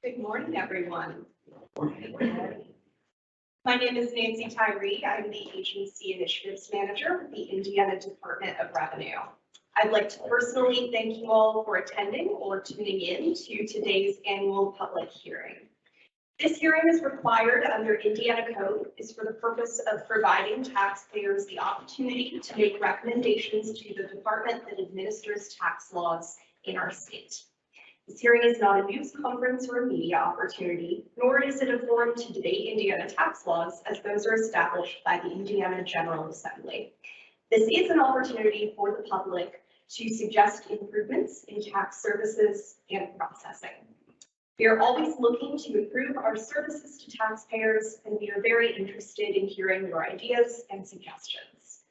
Good morning, everyone. My name is Nancy Tyree. I'm the Agency Initiatives Manager with the Indiana Department of Revenue. I'd like to personally thank you all for attending or tuning in to today's annual public hearing. This hearing is required under Indiana Code is for the purpose of providing taxpayers the opportunity to make recommendations to the department that administers tax laws in our state. This hearing is not a news conference or a media opportunity, nor is it a forum to debate Indiana tax laws as those are established by the Indiana General Assembly. This is an opportunity for the public to suggest improvements in tax services and processing. We are always looking to improve our services to taxpayers, and we are very interested in hearing your ideas and suggestions.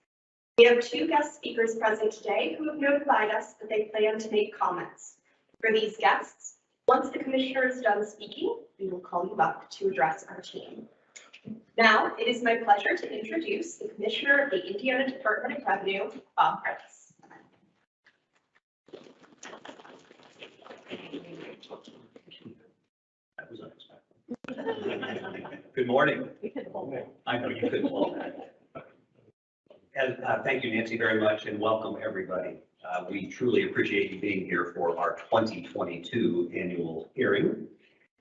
We have two guest speakers present today who have notified us that they plan to make comments. For these guests, once the commissioner is done speaking, we will call you up to address our team. Now, it is my pleasure to introduce the Commissioner of the Indiana Department of Revenue, Bob Prentice. That was unexpected. Good morning. I know you couldn't hold that. And thank you, Nancy, very much, and welcome everybody. We truly appreciate you being here for our 2022 annual hearing.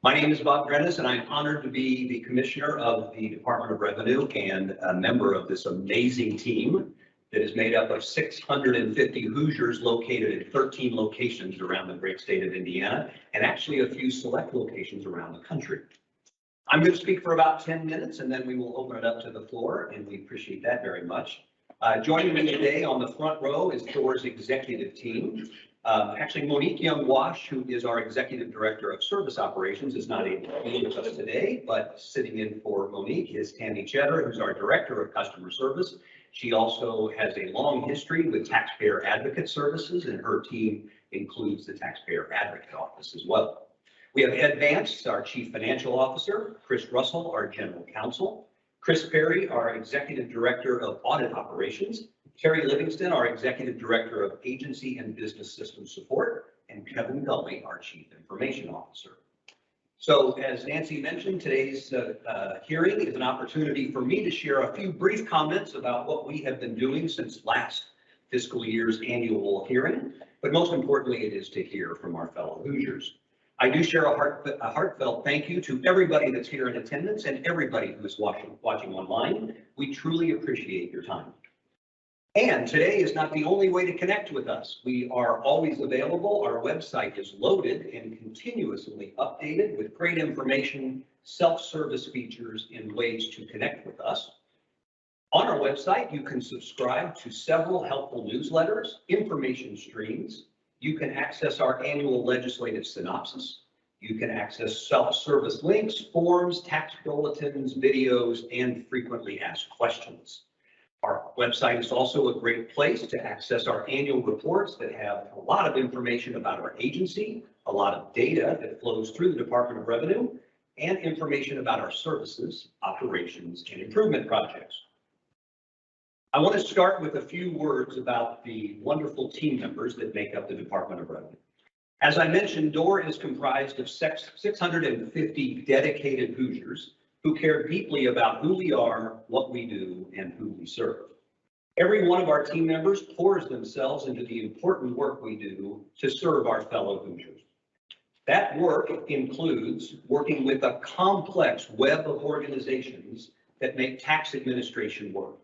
My name is Bob Prentice, and I'm honored to be the Commissioner of the Department of Revenue and a member of this amazing team that is made up of 650 Hoosiers located in 13 locations around the great state of Indiana, and actually a few select locations around the country. I'm going to speak for about 10 minutes, and then we will open it up to the floor, and we appreciate that very much. Joining me today on the front row is DOR's executive team. Actually, Monique Young-Wash, who is our Executive Director of Service Operations, is not able to be with us today, but sitting in for Monique is Tammy Cheddar, who's our Director of Customer Service. She also has a long history with Taxpayer Advocate Services, and her team includes the Taxpayer Advocate Office as well. We have Ed Vance, our Chief Financial Officer, Chris Russell, our General Counsel, Chris Perry, our Executive Director of Audit Operations, Terry Livingston, our Executive Director of Agency and Business System Support, and Kevin Gully, our Chief Information Officer. So as Nancy mentioned, today's hearing is an opportunity for me to share a few brief comments about what we have been doing since last fiscal year's annual hearing, but most importantly, it is to hear from our fellow Hoosiers. I do share a heartfelt thank you to everybody that's here in attendance and everybody who is watching online. We truly appreciate your time. And today is not the only way to connect with us. We are always available. Our website is loaded and continuously updated with great information, self-service features, and ways to connect with us. On our website, you can subscribe to several helpful newsletters, information streams. You can access our annual legislative synopsis. You can access self-service links, forms, tax bulletins, videos, and frequently asked questions. Our website is also a great place to access our annual reports that have a lot of information about our agency, a lot of data that flows through the Department of Revenue, and information about our services, operations, and improvement projects. I want to start with a few words about the wonderful team members that make up the Department of Revenue. As I mentioned, DOR is comprised of 650 dedicated Hoosiers who care deeply about who we are, what we do, and who we serve. Every one of our team members pours themselves into the important work we do to serve our fellow Hoosiers. That work includes working with a complex web of organizations that make tax administration work.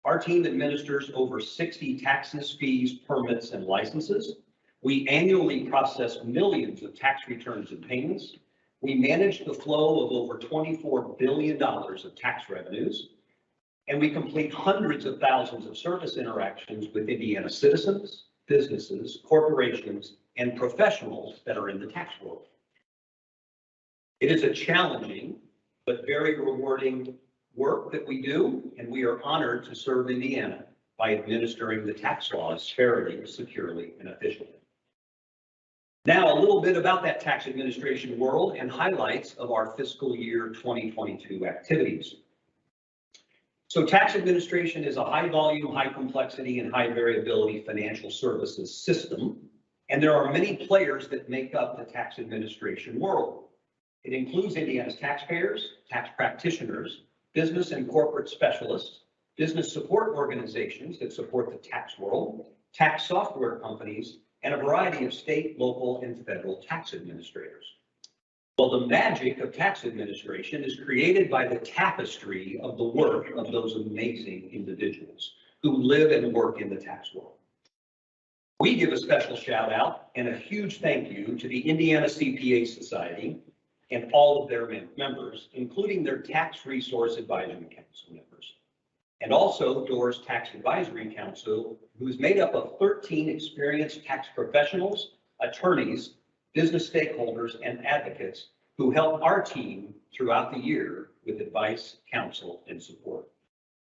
Our team administers over 60 taxes, fees, permits, and licenses. We annually process millions of tax returns and payments. We manage the flow of over $24 billion of tax revenues, and we complete hundreds of thousands of service interactions with Indiana citizens, businesses, corporations, and professionals that are in the tax world. It is a challenging but very rewarding work that we do, and we are honored to serve Indiana by administering the tax laws fairly, securely, and efficiently. Now, a little bit about that tax administration world and highlights of our fiscal year 2022 activities. So tax administration is a high volume, high complexity, and high variability financial services system. And there are many players that make up the tax administration world. It includes Indiana's taxpayers, tax practitioners, business and corporate specialists, business support organizations that support the tax world, tax software companies, and a variety of state, local, and federal tax administrators. Well, the magic of tax administration is created by the tapestry of the work of those amazing individuals who live and work in the tax world. We give a special shout out and a huge thank you to the Indiana CPA Society and all of their members, including their Tax Resource Advisory Council members, and also DOR's Tax Advisory Council, who is made up of 13 experienced tax professionals, attorneys, business stakeholders, and advocates who help our team throughout the year with advice, counsel, and support.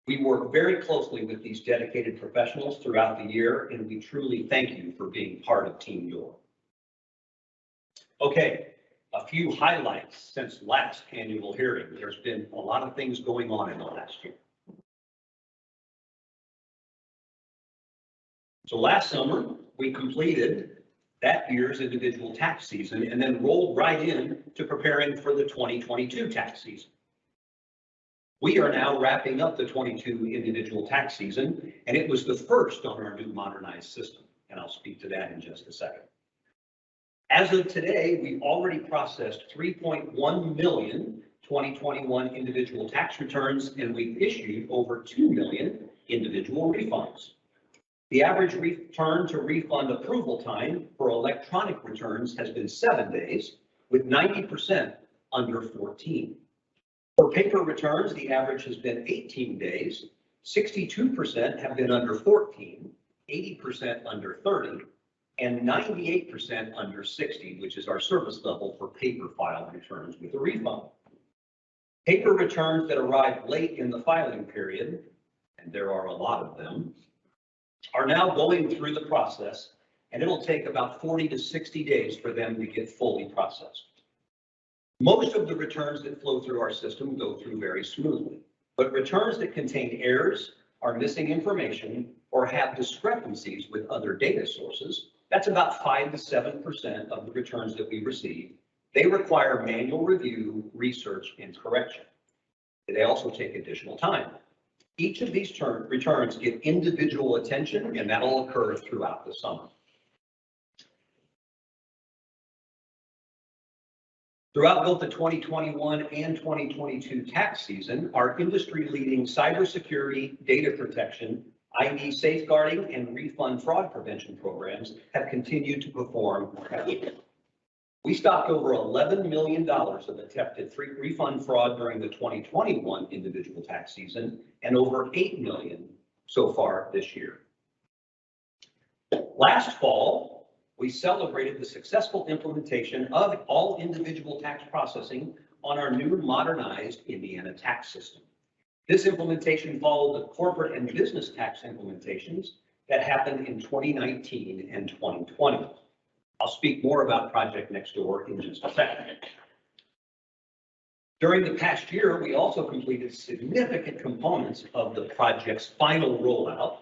We work very closely with these dedicated professionals throughout the year, and we truly thank you for being part of Team DOR. Okay, a few highlights since last annual hearing. There's been a lot of things going on in the last year. So last summer, we completed that year's individual tax season and then rolled right in to preparing for the 2022 tax season. We are now wrapping up the 22 individual tax season, and it was the first on our new modernized system, and I'll speak to that in just a second. As of today, we've already processed 3.1 million 2021 individual tax returns, and we've issued over 2 million individual refunds. The average return to refund approval time for electronic returns has been 7 days, with 90% under 14. For paper returns, the average has been 18 days, 62% have been under 14, 80% under 30, and 98% under 60, which is our service level for paper file returns with a refund. Paper returns that arrive late in the filing period, and there are a lot of them, are now going through the process, and it'll take about 40 to 60 days for them to get fully processed. Most of the returns that flow through our system go through very smoothly, but returns that contain errors, are missing information, or have discrepancies with other data sources, that's about 5 to 7% of the returns that we receive. They require manual review, research, and correction. They also take additional time. Each of these returns get individual attention, and that'll occur throughout the summer. Throughout both the 2021 and 2022 tax season, our industry-leading cybersecurity, data protection, ID safeguarding, and refund fraud prevention programs have continued to perform. We stopped over $11 million of attempted refund fraud during the 2021 individual tax season and over $8 million so far this year. Last fall, we celebrated the successful implementation of all individual tax processing on our new modernized Indiana tax system. This implementation followed the corporate and business tax implementations that happened in 2019 and 2020. I'll speak more about Project Nextdoor in just a second. During the past year, we also completed significant components of the project's final rollout,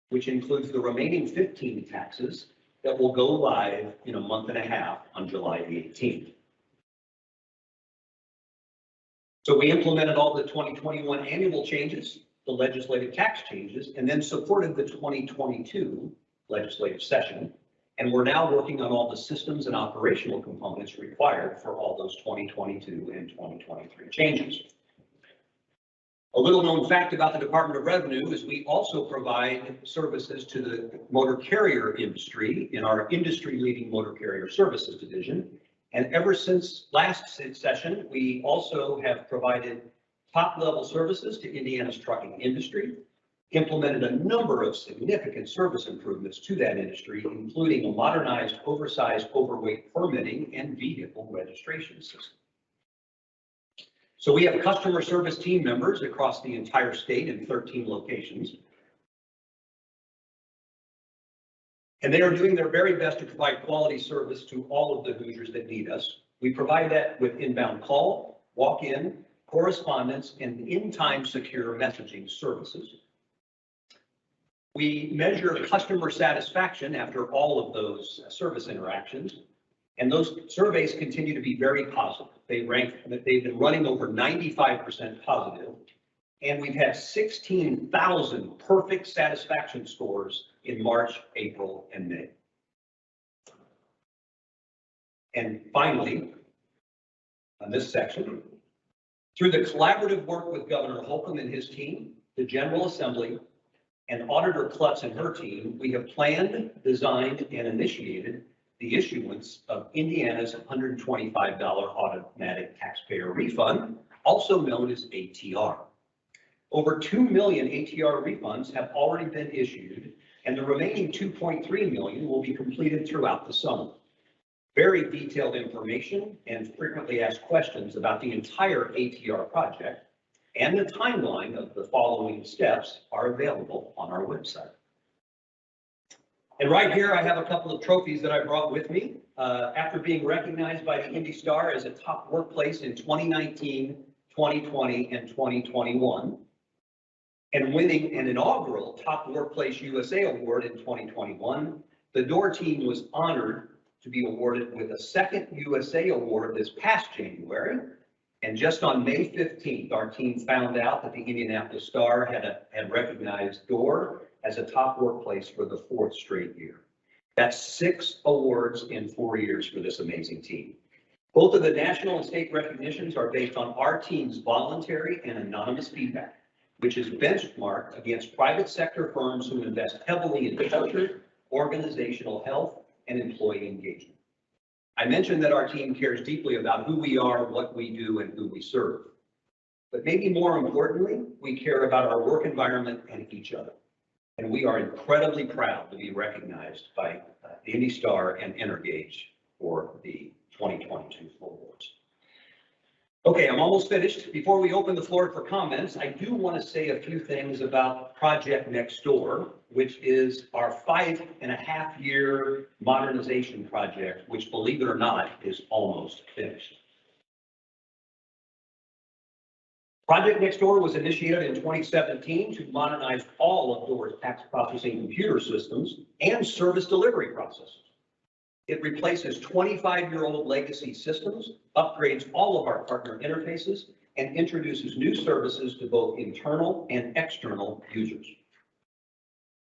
which includes the remaining 15 taxes that will go live in a month and a half on July the 18th. So we implemented all the 2021 annual changes, the legislative tax changes, and then supported the 2022 legislative session. And we're now working on all the systems and operational components required for all those 2022 and 2023 changes. A little known fact about the Department of Revenue is we also provide services to the motor carrier industry in our industry-leading motor carrier services division. And ever since last session, we also have provided top-level services to Indiana's trucking industry, implemented a number of significant service improvements to that industry, including a modernized, oversized, overweight permitting and vehicle registration system. So we have customer service team members across the entire state in 13 locations. And they are doing their very best to provide quality service to all of the Hoosiers that need us. We provide that with inbound call, walk-in, correspondence, and in-time secure messaging services. We measure customer satisfaction after all of those service interactions. And those surveys continue to be very positive. They've been running over 95% positive. And we've had 16,000 perfect satisfaction scores in March, April, and May. And finally, on this section, through the collaborative work with Governor Holcomb and his team, the General Assembly, and Auditor Klutz and her team, we have planned, designed, and initiated the issuance of Indiana's $125 automatic taxpayer refund, also known as ATR. Over 2 million ATR refunds have already been issued, and the remaining 2.3 million will be completed throughout the summer. Very detailed information and frequently asked questions about the entire ATR project and the timeline of the following steps are available on our website. And right here, I have a couple of trophies that I brought with me after being recognized by the Indy Star as a top workplace in 2019, 2020, and 2021, and winning an inaugural Top Workplace USA Award in 2021. The DOR team was honored to be awarded with a second USA Award this past January. And just on May 15th, our team found out that the Indianapolis Star had recognized DOR as a top workplace for the 4th straight year. That's 6 awards in 4 years for this amazing team. Both of the national and state recognitions are based on our team's voluntary and anonymous feedback, which is benchmarked against private sector firms who invest heavily in culture, organizational health, and employee engagement. I mentioned that our team cares deeply about who we are, what we do, and who we serve. But maybe more importantly, we care about our work environment and each other. And we are incredibly proud to be recognized by the Indy Star and Energage for the 2022 awards. Okay, I'm almost finished. Before we open the floor for comments, I do want to say a few things about Project Next Door, which is our 5.5-year modernization project, which, believe it or not, is almost finished. Project Next Door was initiated in 2017 to modernize all of DOR's tax processing computer systems and service delivery processes. It replaces 25-year-old legacy systems, upgrades all of our partner interfaces, and introduces new services to both internal and external users.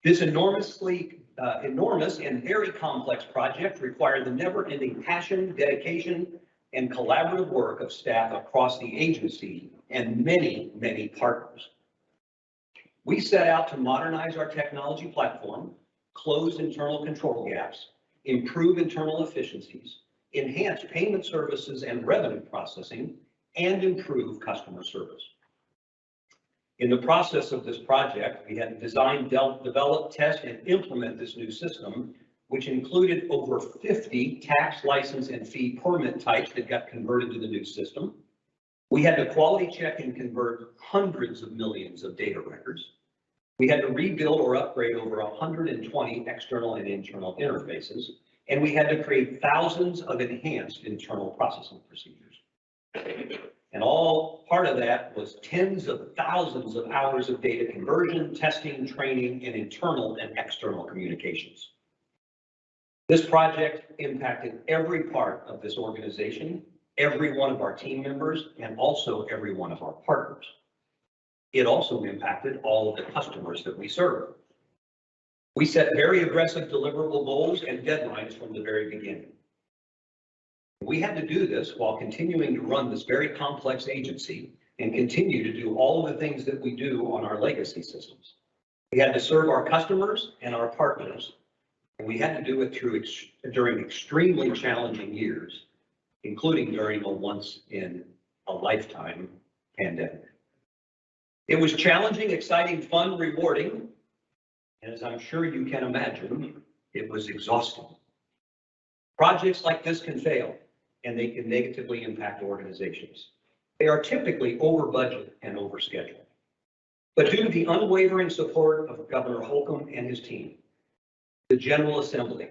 This enormous and very complex project required the never-ending passion, dedication, and collaborative work of staff across the agency and many, many partners. We set out to modernize our technology platform, close internal control gaps, improve internal efficiencies, enhance payment services and revenue processing, and improve customer service. In the process of this project, we had to design, develop, test, and implement this new system, which included over 50 tax license and fee permit types that got converted to the new system. We had to quality check and convert hundreds of millions of data records. We had to rebuild or upgrade over 120 external and internal interfaces, and we had to create thousands of enhanced internal processing procedures. And all part of that was tens of thousands of hours of data conversion, testing, training, and internal and external communications. This project impacted every part of this organization, every one of our team members, and also every one of our partners. It also impacted all of the customers that we serve. We set very aggressive deliverable goals and deadlines from the very beginning. We had to do this while continuing to run this very complex agency and continue to do all of the things that we do on our legacy systems. We had to serve our customers and our partners, and we had to do it during extremely challenging years, including during a once-in-a-lifetime pandemic. It was challenging, exciting, fun, rewarding, and as I'm sure you can imagine, it was exhausting. Projects like this can fail, and they can negatively impact organizations. They are typically over budget and over schedule. But due to the unwavering support of Governor Holcomb and his team, the General Assembly,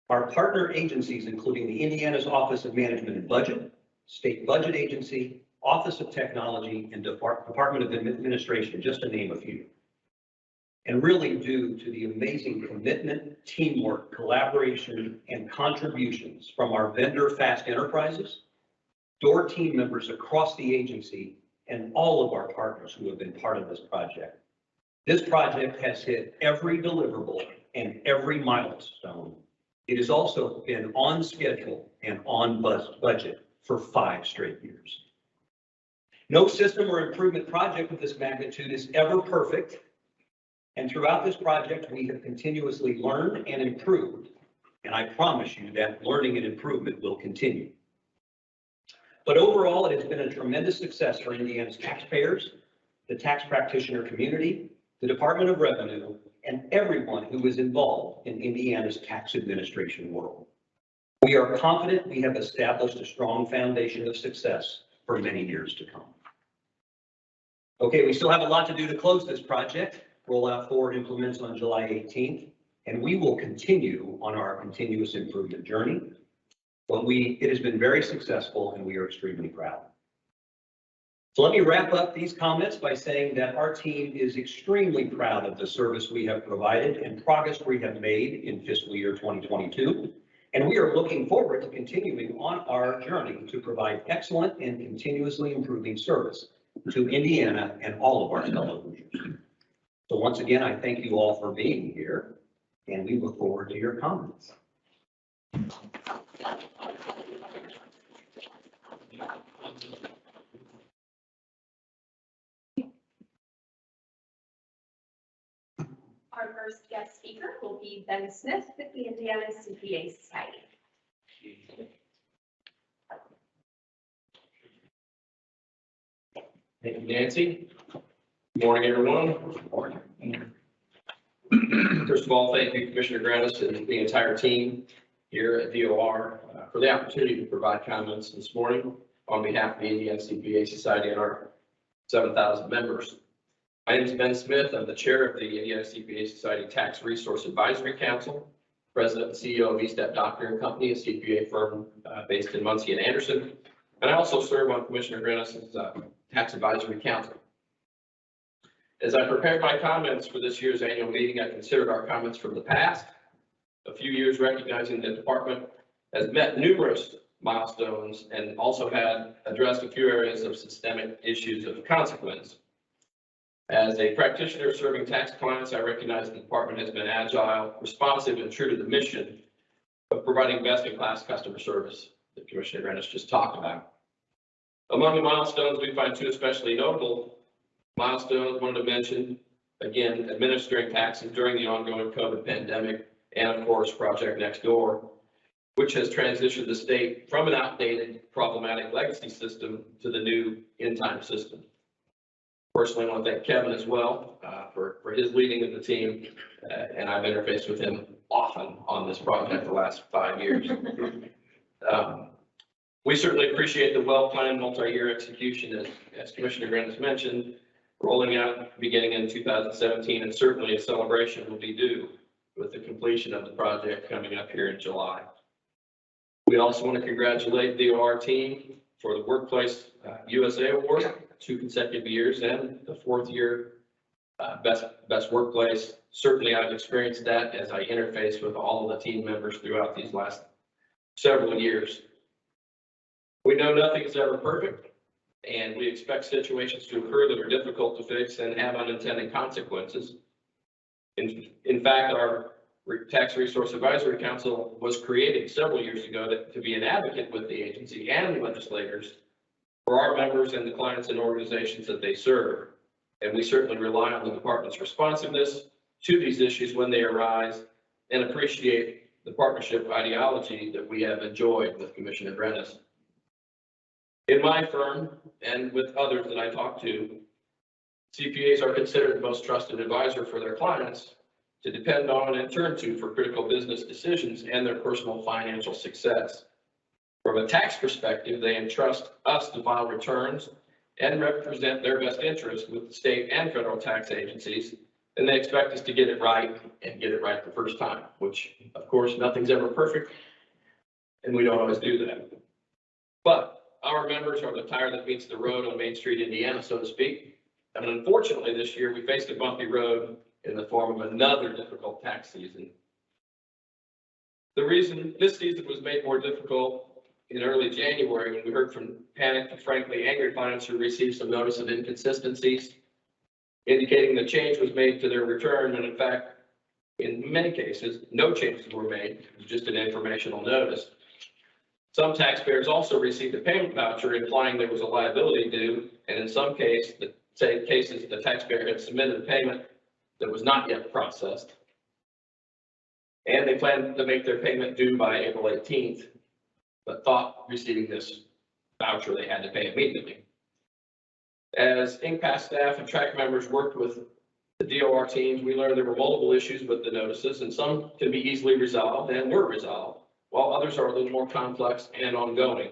our partner agencies, including the Indiana's Office of Management and Budget, State Budget Agency, Office of Technology, and Department of Administration, just to name a few. and really due to the amazing commitment, teamwork, collaboration, and contributions from our vendor Fast Enterprises, DOR team members across the agency, and all of our partners who have been part of this project. This project has hit every deliverable and every milestone. It has also been on schedule and on budget for 5 straight years. No system or improvement project of this magnitude is ever perfect. And throughout this project, we have continuously learned and improved. And I promise you that learning and improvement will continue. But overall, it has been a tremendous success for Indiana's taxpayers, the tax practitioner community, the Department of Revenue, and everyone who is involved in Indiana's tax administration world. We are confident we have established a strong foundation of success for many years to come. Okay, we still have a lot to do to close this project. Rollout 4 implements on July 18th, and we will continue on our continuous improvement journey. But it has been very successful, and we are extremely proud. So let me wrap up these comments by saying that our team is extremely proud of the service we have provided and progress we have made in fiscal year 2022. And we are looking forward to continuing on our journey to provide excellent and continuously improving service to Indiana and all of our fellow Hoosiers. So once again, I thank you all for being here, and we look forward to your comments. Our first guest speaker will be Ben Smith with the Indiana CPA Society. Thank you, Nancy. Good morning, everyone. Good morning. First of all, thank you, Commissioner Grannis and the entire team here at DOR for the opportunity to provide comments this morning on behalf of the Indiana CPA Society and our 7,000 members. My name is Ben Smith. I'm the chair of the Indiana CPA Society Tax Resource Advisory Council, president and CEO of ESTEP Doctor & Company, a CPA firm based in Muncie and Anderson. And I also serve on Commissioner Grannis's Tax Advisory Council. As I prepared my comments for this year's annual meeting, I considered our comments from the past, a few years recognizing the department has met numerous milestones and also had addressed a few areas of systemic issues of consequence. As a practitioner serving tax clients, I recognize the department has been agile, responsive, and true to the mission of providing best-in-class customer service that Commissioner Grannis just talked about. Among the milestones, we find 2 especially notable milestones. Wanted to mention, again, administering taxes during the ongoing COVID pandemic, and of course, Project Next Door, which has transitioned the state from an outdated, problematic legacy system to the new in-time system. Personally, I want to thank Kevin as well for his leading of the team, and I've interfaced with him often on this project the last 5 years. We certainly appreciate the well-planned multi-year execution, as Commissioner Grannis mentioned, rolling out beginning in 2017, and certainly a celebration will be due with the completion of the project coming up here in July. We also want to congratulate the DOR team for the Workplace USA Award, 2 consecutive years, and the 4th year best workplace. Certainly, I've experienced that as I interface with all of the team members throughout these last several years. We know nothing is ever perfect, and we expect situations to occur that are difficult to fix and have unintended consequences. In fact, our Tax Resource Advisory Council was created several years ago to be an advocate with the agency and legislators for our members and the clients and organizations that they serve. And we certainly rely on the department's responsiveness to these issues when they arise, and appreciate the partnership ideology that we have enjoyed with Commissioner Grannis. In my firm, and with others that I talk to, CPAs are considered the most trusted advisor for their clients to depend on and turn to for critical business decisions and their personal financial success. From a tax perspective, they entrust us to file returns and represent their best interest with state and federal tax agencies, and they expect us to get it right and get it right the first time, which, of course, nothing's ever perfect, and we don't always do that. But our members are the tire that meets the road on Main Street, Indiana, so to speak. And unfortunately, this year we faced a bumpy road in the form of another difficult tax season. The reason this season was made more difficult in early January when we heard from panicked and frankly angry clients who received some notice of inconsistencies, indicating the change was made to their return, when in fact, in many cases, no changes were made. It was just an informational notice. Some taxpayers also received a payment voucher implying there was a liability due, and in some cases, the taxpayer had submitted a payment that was not yet processed, and they planned to make their payment due by April 18th, but thought receiving this voucher they had to pay immediately. As INCPAS staff and track members worked with the DOR teams, we learned there were multiple issues with the notices, and some can be easily resolved and were resolved, while others are a little more complex and ongoing.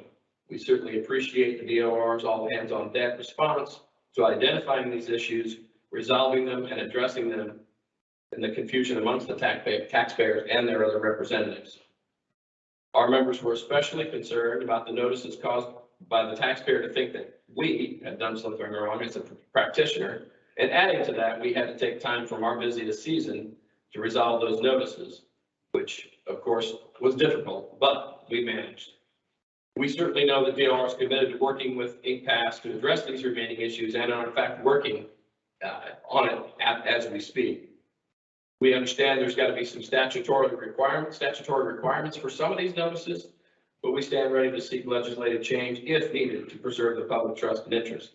We certainly appreciate the DOR's all-hands-on-deck response to identifying these issues, resolving them, and addressing them in the confusion amongst the taxpayers and their other representatives. Our members were especially concerned about the notices caused by the taxpayer to think that we had done something wrong as a practitioner, and adding to that, we had to take time from our busiest season to resolve those notices, which of course was difficult, but we managed. We certainly know that DOR is committed to working with INCPAS to address these remaining issues and are in fact working on it as we speak. We understand there's got to be some statutory requirements for some of these notices, but we stand ready to seek legislative change if needed to preserve the public trust and interest.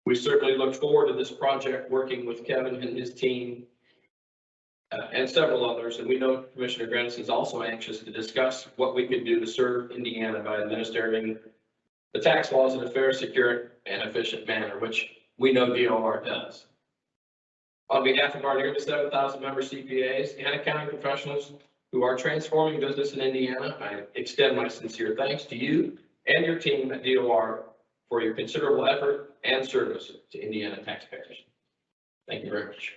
We certainly look forward to this project, working with Kevin and his team and several others, and we know Commissioner Grenz is also anxious to discuss what we can do to serve Indiana by administering the tax laws in a fair, secure, and efficient manner, which we know DOR does. On behalf of our nearly 7,000 member CPAs and accounting professionals who are transforming business in Indiana, I extend my sincere thanks to you and your team at DOR for your considerable effort and service to Indiana taxpayers. Thank you very much.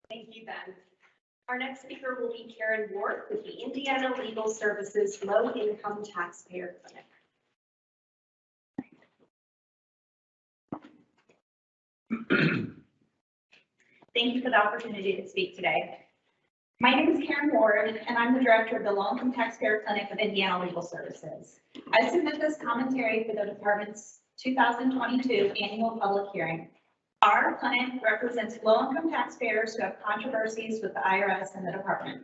Thank you, Ben. Our next speaker will be Karen Ward with the Indiana Legal Services Low Income Taxpayer Clinic. Thank you for the opportunity to speak today. My name is Karen Ward, and I'm the director of the Low Income Taxpayer Clinic of Indiana Legal Services. I submit this commentary for the department's 2022 annual public hearing. Our clinic represents low-income taxpayers who have controversies with the IRS and the department.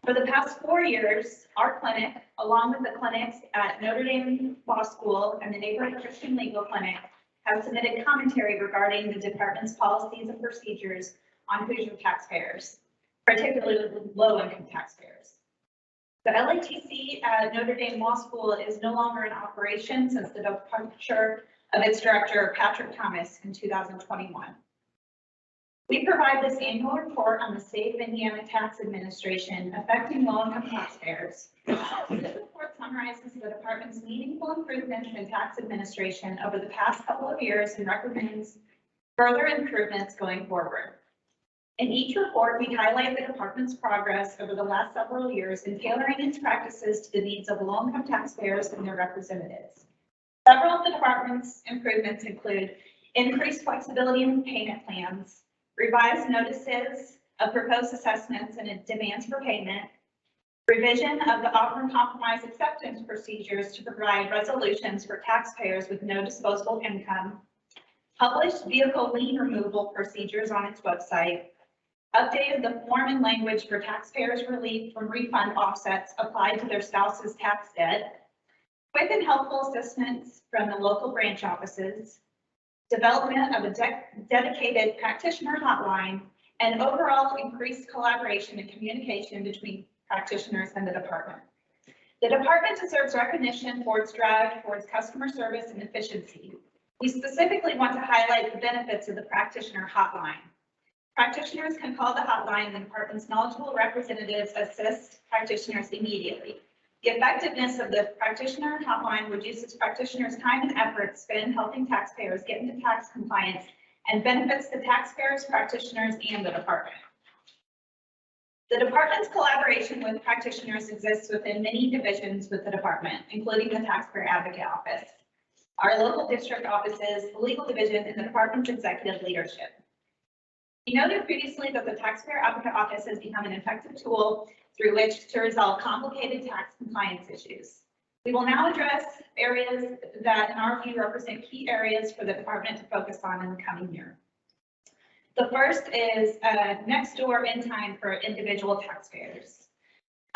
For the past 4 years, our clinic, along with the clinics at Notre Dame Law School and the Neighborhood Christian Legal Clinic, have submitted commentary regarding the department's policies and procedures on Hoosier taxpayers, particularly low-income taxpayers. The LATC at Notre Dame Law School is no longer in operation since the departure of its director, Patrick Thomas, in 2021. We provide this annual report on the state of Indiana tax administration affecting low-income taxpayers. This report summarizes the department's meaningful improvements in tax administration over the past couple of years and recommends further improvements going forward. In each report, we highlight the department's progress over the last several years in tailoring its practices to the needs of low-income taxpayers and their representatives. Several of the department's improvements include increased flexibility in payment plans, revised notices of proposed assessments and demands for payment, revision of the offer and compromise acceptance procedures to provide resolutions for taxpayers with no disposable income, published vehicle lien removal procedures on its website, updated the form and language for taxpayers relief from refund offsets applied to their spouse's tax debt, quick and helpful assistance from the local branch offices, development of a dedicated practitioner hotline, and overall increased collaboration and communication between practitioners and the department. The department deserves recognition for its drive towards customer service and efficiency. We specifically want to highlight the benefits of the practitioner hotline. Practitioners can call the hotline and the department's knowledgeable representatives assist practitioners immediately. The effectiveness of the practitioner hotline reduces practitioners' time and effort spent helping taxpayers get into tax compliance and benefits the taxpayers, practitioners, and the department. The department's collaboration with practitioners exists within many divisions with the department, including the Taxpayer Advocate Office, our local district offices, the legal division, and the department's executive leadership. We noted previously that the Taxpayer Advocate Office has become an effective tool through which to resolve complicated tax compliance issues. We will now address areas that, in our view, represent key areas for the department to focus on in the coming year. The first is Next Door in time for individual taxpayers.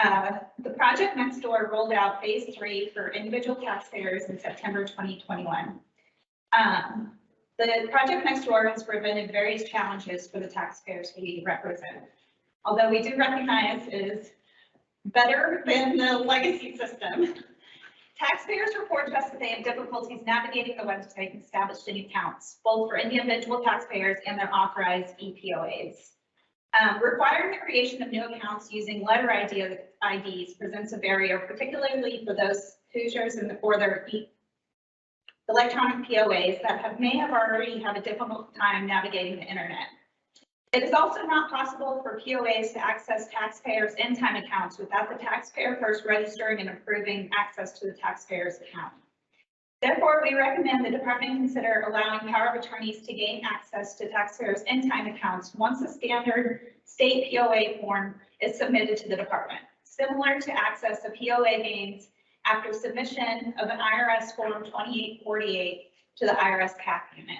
The project Next Door rolled out phase 3 for individual taxpayers in September 2021. The project Next Door has presented various challenges for the taxpayers we represent. Although we do recognize it is better than the legacy system. Taxpayers report to us that they have difficulties navigating the website and establishing accounts, both for individual taxpayers and their authorized EPOAs. Requiring the creation of new accounts using letter IDs presents a barrier, particularly for those Hoosiers or their electronic POAs that may have already had a difficult time navigating the internet. It is also not possible for POAs to access taxpayers' in-time accounts without the taxpayer first registering and approving access to the taxpayer's account. Therefore, we recommend the department consider allowing power of attorneys to gain access to taxpayers' in-time accounts once a standard state POA form is submitted to the department, similar to access a POA gains after submission of an IRS Form 2848 to the IRS CAP unit.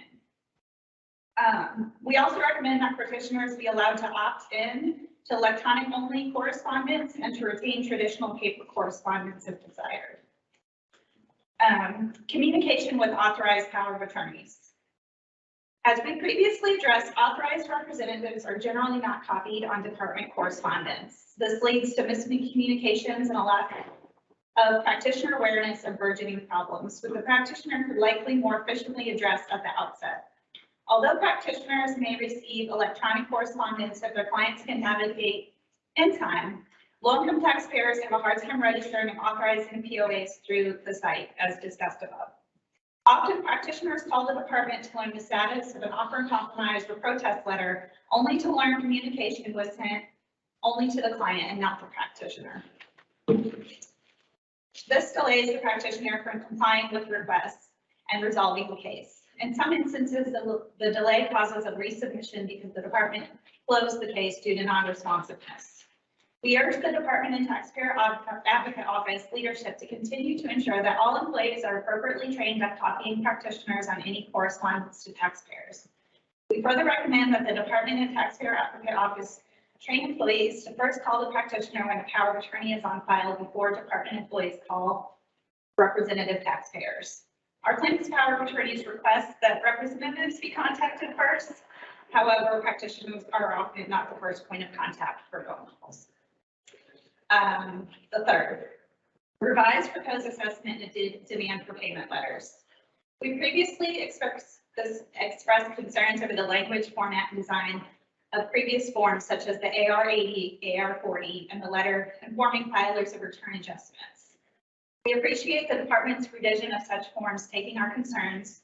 We also recommend that petitioners be allowed to opt in to electronic only correspondence and to retain traditional paper correspondence if desired. Communication with authorized power of attorneys. As we previously addressed, authorized representatives are generally not copied on department correspondence. This leads to miscommunications and a lack of practitioner awareness of burgeoning problems, which the practitioner could likely more efficiently address at the outset. Although practitioners may receive electronic correspondence if their clients can navigate in time, low-income taxpayers have a hard time registering and authorizing POAs through the site, as discussed above. Often, practitioners call the department to learn the status of an offer in compromise or protest letter, only to learn communication was sent only to the client and not the practitioner. This delays the practitioner from complying with requests and resolving the case. In some instances, the delay causes a resubmission because the department closed the case due to non-responsiveness. We urge the Department and Taxpayer Advocate Office leadership to continue to ensure that all employees are appropriately trained at copying practitioners on any correspondence to taxpayers. We further recommend that the Department and Taxpayer Advocate Office train employees to first call the practitioner when a power of attorney is on file before department employees call representative taxpayers. Our claims power of attorneys request that representatives be contacted first. However, practitioners are often not the first point of contact for phone calls. The third, revised proposed assessment and demand for payment letters. We previously expressed concerns over the language, format, and design of previous forms such as the AR-80, AR-40, and the letter informing filers of return adjustments. We appreciate the department's revision of such forms, taking our concerns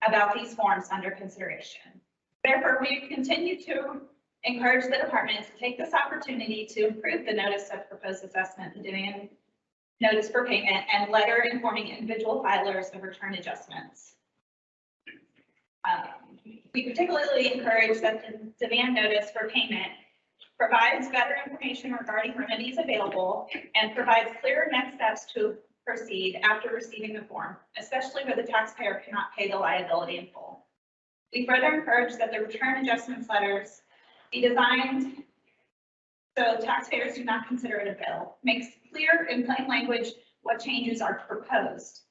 about these forms under consideration. Therefore, we continue to encourage the department to take this opportunity to improve the notice of proposed assessment, the demand notice for payment, and letter informing individual filers of return adjustments. We particularly encourage that the demand notice for payment provides better information regarding remedies available and provides clearer next steps to proceed after receiving the form, especially where the taxpayer cannot pay the liability in full. We further encourage that the return adjustments letters be designed so taxpayers do not consider it a bill, makes clear in plain language what changes are proposed,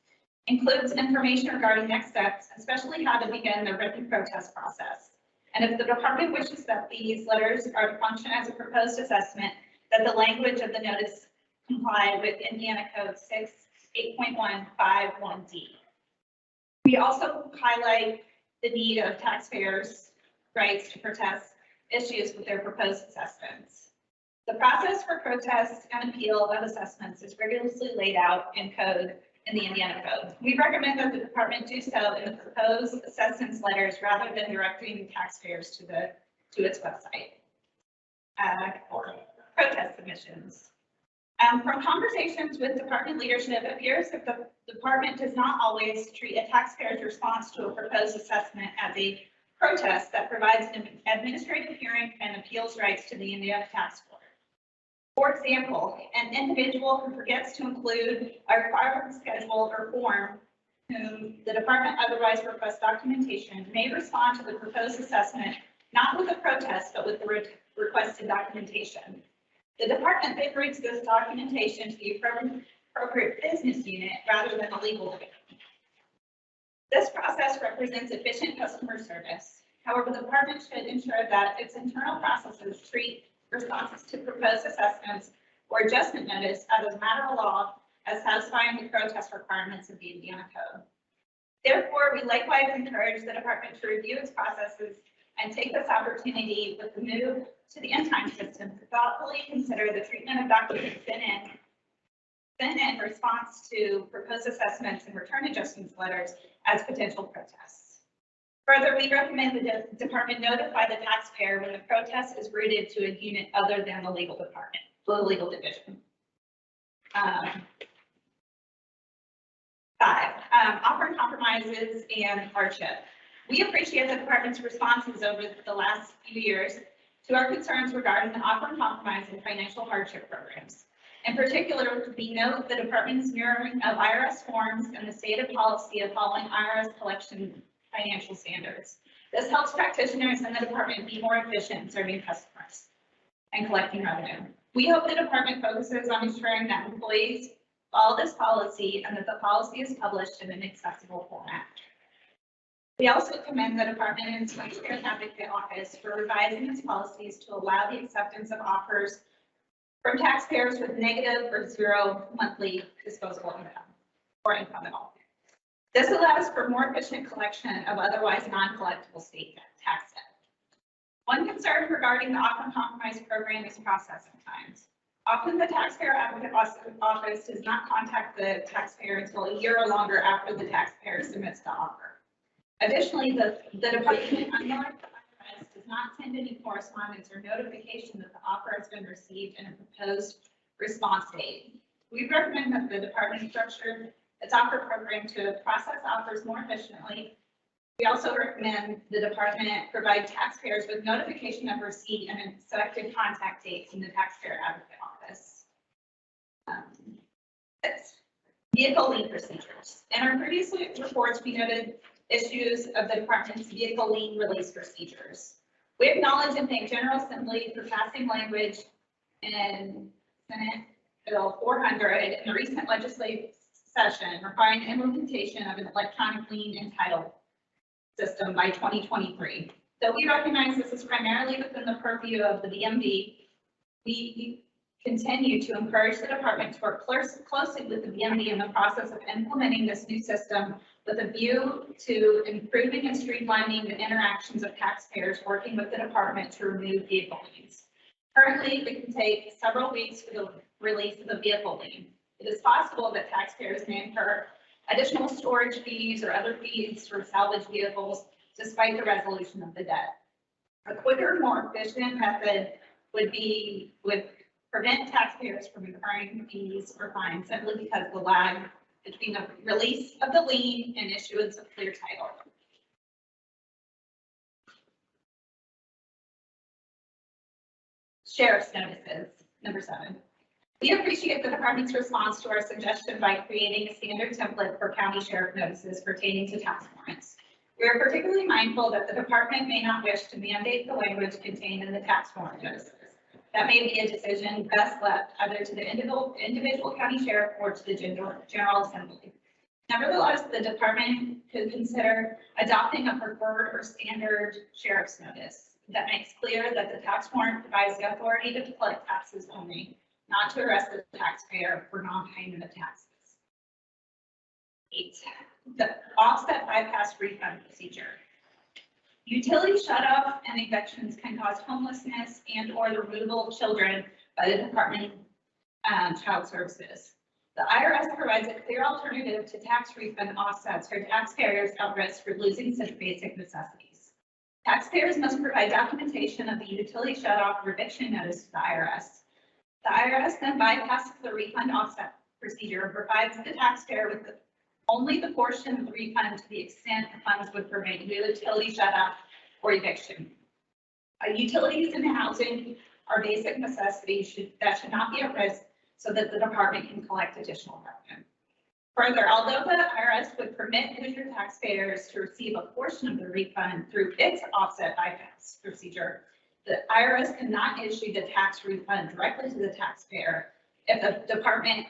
includes information regarding next steps, especially how to begin the written protest process. And if the department wishes that these letters are to function as a proposed assessment, that the language of the notice comply with Indiana Code 8.151D. We also highlight the need of taxpayers' rights to protest issues with their proposed assessments. The process for protest and appeal of assessments is rigorously laid out in the Indiana Code. We recommend that the department do so in the proposed assessments letters rather than directing taxpayers to its website. protest submissions. From conversations with department leadership, it appears that the department does not always treat a taxpayer's response to a proposed assessment as a protest that provides an administrative hearing and appeals rights to the Indiana Tax Court. For example, an individual who forgets to include a required schedule or form whom the department otherwise requests documentation may respond to the proposed assessment not with a protest, but with the requested documentation. The department then brings this documentation to the appropriate business unit rather than a legal division. This process represents efficient customer service. However, the department should ensure that its internal processes treat responses to proposed assessments or adjustment notice as a matter of law as satisfying the protest requirements of the Indiana Code. Therefore, we likewise encourage the department to review its processes and take this opportunity with the move to the end-time system to thoughtfully consider the treatment of documents sent in response to proposed assessments and return adjustments letters as potential protests. Further, we recommend the department notify the taxpayer when the protest is routed to a unit other than the legal department, the legal division. 5, offering compromises and hardship. We appreciate the department's responses over the last few years to our concerns regarding the offer and compromise and financial hardship programs. In particular, we note the department's mirroring of IRS forms and the stated policy of following IRS collection financial standards. This helps practitioners in the department be more efficient in serving customers and collecting revenue. We hope the department focuses on ensuring that employees follow this policy and that the policy is published in an accessible format. We also commend the department and its Taxpayer Advocate Office for revising its policies to allow the acceptance of offers from taxpayers with negative or zero monthly disposable income or income at all. This allows for more efficient collection of otherwise non-collectible state tax debt. One concern regarding the offer and compromise program is processing times. Often the Taxpayer Advocate Office does not contact the taxpayer until a year or longer after the taxpayer submits the offer. Additionally, the department, unlike the IRS, does not send any correspondence or notification that the offer has been received in a proposed response date. We recommend that the department structure its offer program to process offers more efficiently. We also recommend the department provide taxpayers with notification of receipt and selected contact dates in the Taxpayer Advocate Office. 6, vehicle lien procedures. In our previous reports, we noted issues of the department's vehicle lien release procedures. We acknowledge and thank General Assembly for passing language in Senate Bill 400 in the recent legislative session requiring implementation of an electronic lien and title system by 2023. Though we recognize this is primarily within the purview of the BMV, we continue to encourage the department to work closely with the BMV in the process of implementing this new system with a view to improving and streamlining the interactions of taxpayers working with the department to remove vehicle liens. Currently, it can take several weeks for the release of a vehicle lien. It is possible that taxpayers may incur additional storage fees or other fees for salvage vehicles despite the resolution of the debt. A quicker, more efficient method would prevent taxpayers from incurring fees or fines simply because of the lag between the release of the lien and issuance of clear title. Sheriff's notices, number 7. We appreciate the department's response to our suggestion by creating a standard template for county sheriff notices pertaining to tax warrants. We are particularly mindful that the department may not wish to mandate the language contained in the tax warrant notices. That may be a decision best left either to the individual county sheriff or to the General Assembly. Nevertheless, the department could consider adopting a preferred or standard sheriff's notice that makes clear that the tax warrant provides the authority to collect taxes only, not to arrest the taxpayer for non-payment of taxes. 8, the offset bypass refund procedure. Utility shutoff and evictions can cause homelessness and or the removal of children by the Department of Child Services. The IRS provides a clear alternative to tax refund offsets for taxpayers at risk for losing such basic necessities. Taxpayers must provide documentation of the utility shutoff or eviction notice to the IRS. The IRS then bypasses the refund offset procedure and provides the taxpayer with only the portion of the refund to the extent the funds would permit utility shut-off or eviction. Utilities and housing are basic necessities that should not be at risk so that the department can collect additional revenue. Further, although the IRS would permit Hoosier taxpayers to receive a portion of the refund through its offset bypass procedure, the IRS cannot issue the tax refund directly to the taxpayer if the department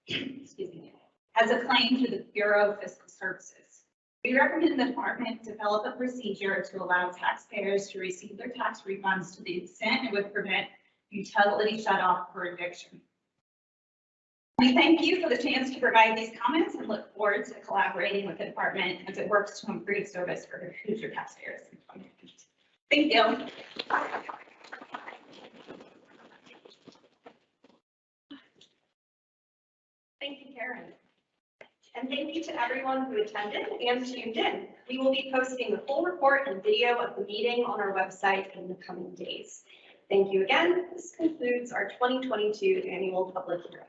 excuse me, has a claim to the Bureau of Fiscal Services. We recommend the department develop a procedure to allow taxpayers to receive their tax refunds to the extent it would prevent utility shut-off or eviction. We thank you for the chance to provide these comments and look forward to collaborating with the department as it works to improve service for Hoosier taxpayers. Thank you. Thank you, Karen. And thank you to everyone who attended and tuned in. We will be posting the full report and video of the meeting on our website in the coming days. Thank you again. This concludes our 2022 annual public hearing.